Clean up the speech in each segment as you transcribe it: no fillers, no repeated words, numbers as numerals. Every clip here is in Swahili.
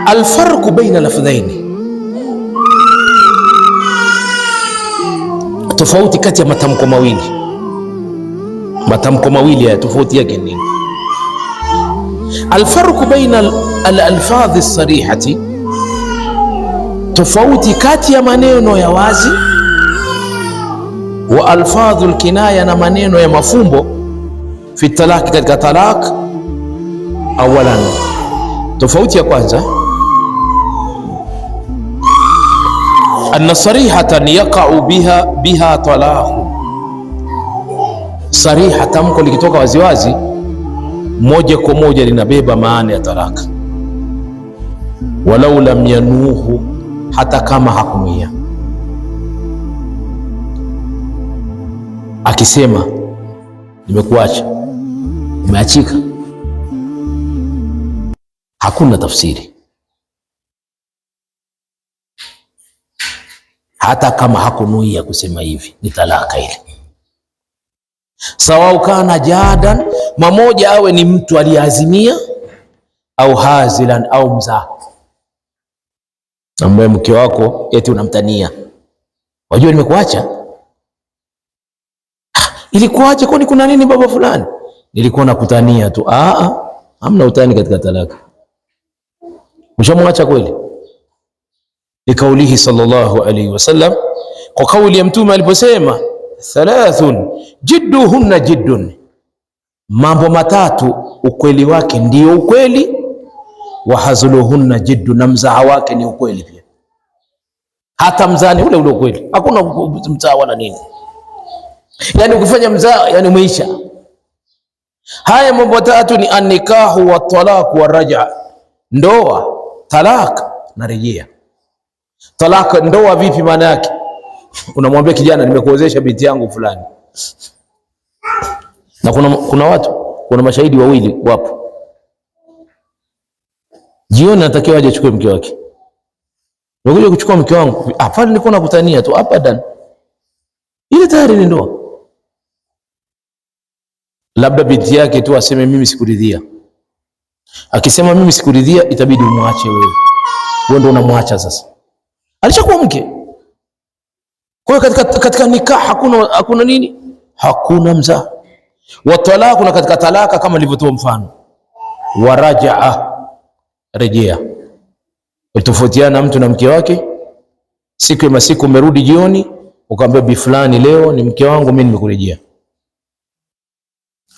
Alfarqu baina lafdhaini, tofauti kati ya matamko mawili. Matamko mawili ya tofauti yake nini? Alfarqu baina alalfadhi sarihati, tofauti kati ya maneno ya wazi, wa alfadhu lkinaya, na maneno ya mafumbo, fi talaki, katika talak. Awalan, tofauti ya kwanza, anna sarihatan yaqa'u biha talaqu, sariha, tamko likitoka waziwazi moja kwa moja linabeba maana ya talaka, walau lam yanuhu, hata kama hakunuia. Akisema nimekuacha, umeachika, hakuna tafsiri, hata kama hakunuia kusema hivi, ni talaka ile. Sawa kana jadan, mamoja awe ni mtu aliyeazimia, au hazilan, au mzaa, ambaye mke wako eti unamtania, wajua nimekuacha. Ilikuacha kwani kuna nini baba fulani? Nilikuwa nakutania tu. Hamna utani katika talaka. Mshamwacha kweli? Likaulihi sallallahu alayhi wasallam, kwa kauli ya Mtume aliposema, thalathun jidduhunna jiddun, mambo matatu ukweli wake ndio ukweli, wa hazluhunna jiddu, na mzaha wake ni ukweli pia. Hata mzani ule ukweli, hakuna mzaha wala nini. Yani ukifanya mzaha, yani umeisha. Haya mambo matatu ni an-nikahu wa talaq wa raja, ndoa, talak na rejea. Talak, ndoa vipi maana yake? Unamwambia kijana, nimekuozesha binti yangu fulani, na kuna mashahidi wawili wapo, jioni natakiwa aje achukue mke wake. Ngoja kuchukua mke wangu, pale nilikuwa nakutania tu, abadan, ile tayari ni ndoa. Labda binti yake tu aseme mimi sikuridhia. Akisema mimi sikuridhia, itabidi umwache wewe. Wewe ndio unamwacha sasa, alishakuwa mke. Kwa hiyo katika nikah hakuna nini? Hakuna mzaa. Wa talaq, na katika talaka kama nilivyotoa mfano, wa rajaa, rejea. Utofautiana mtu na mke wake, siku ya masiku umerudi jioni, ukamwambia bi fulani, leo ni mke wangu mimi, nimekurejea.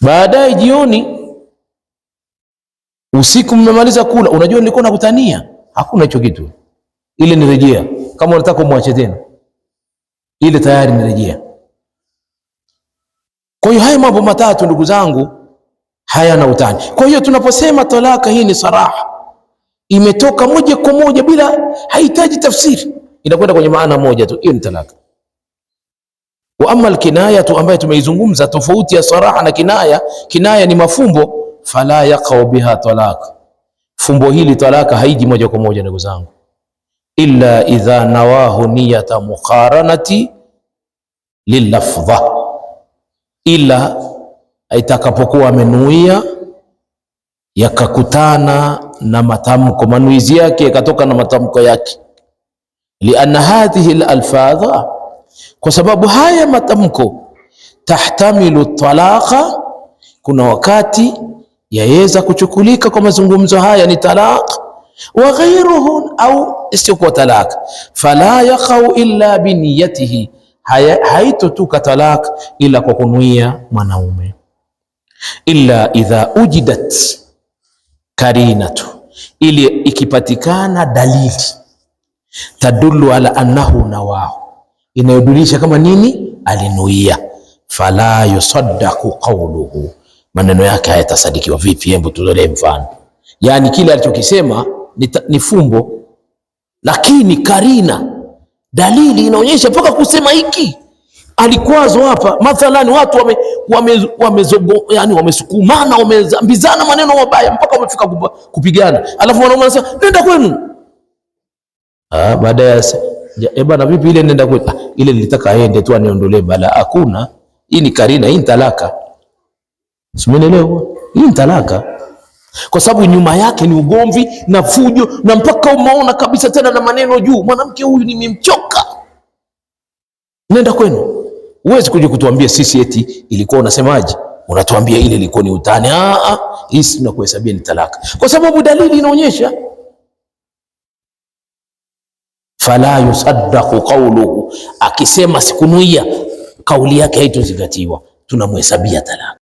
Baadaye jioni, usiku mmemaliza kula, unajua nilikuwa nakutania. Hakuna hicho kitu, ile ni rejea. Kama unataka umwache tena, ile tayari ni rejea. Kwa hiyo haya mambo matatu ndugu zangu hayana utani. Kwa hiyo tunaposema talaka hii ni saraha, imetoka moja kwa moja bila, haihitaji tafsiri, inakwenda kwenye maana moja tu, hiyo ni talaka. Wa amma alkinaya tu, ambayo tumeizungumza, tofauti ya saraha na kinaya. Kinaya ni mafumbo, fala yaqau biha talaq, fumbo hili talaka haiji moja kwa moja ndugu zangu, illa idha nawahu niyata muqaranati lilafdha, ila itakapokuwa amenuia yakakutana na matamko, manuizi yake yakatoka na matamko yake. Lianna hadhihi alalfadha, kwa sababu haya matamko, tahtamilu talaqa, kuna wakati yaweza kuchukulika kwa mazungumzo haya ni talaq, wa ghayruhu, au isiyokuwa talaq. Fala yaqau illa biniyatihi, haitotuka talaq ila kwa kunuia mwanaume. Illa idha ujidat karinatu, ili ikipatikana dalili tadullu ala annahu nawahu, inayodulisha kama nini, alinuia. Fala yusaddaqu qawluhu, maneno yake hayatasadikiwa. Vipi? Hebu tutolee mfano. Yani kile alichokisema ni fumbo, lakini karina, dalili inaonyesha mpaka kusema hiki alikwazo hapa. Mathalan watu yani wamesukumana, wamezambizana maneno mabaya mpaka wamefika kupigana, alafu wanaume wanasema nenda kwenu. Baada ya bwana, vipi ile nenda kwenu? Ile nilitaka aende tu aniondolee bala. Hakuna, hii ni karina, hii ni talaka. Simenelewa, hii ni talaka. kwa sababu nyuma yake ni ugomvi na fujo, na mpaka umeona kabisa tena na maneno juu, mwanamke huyu nimemchoka, nenda kwenu. Huwezi kuja kutuambia sisi eti ilikuwa unasemaje, unatuambia ile ilikuwa ni utani. Hii tunakuhesabia ni talaka, kwa sababu dalili inaonyesha. Fala yusaddaqu qawluhu, akisema sikunuia, kauli yake haitozingatiwa, tunamhesabia talaka.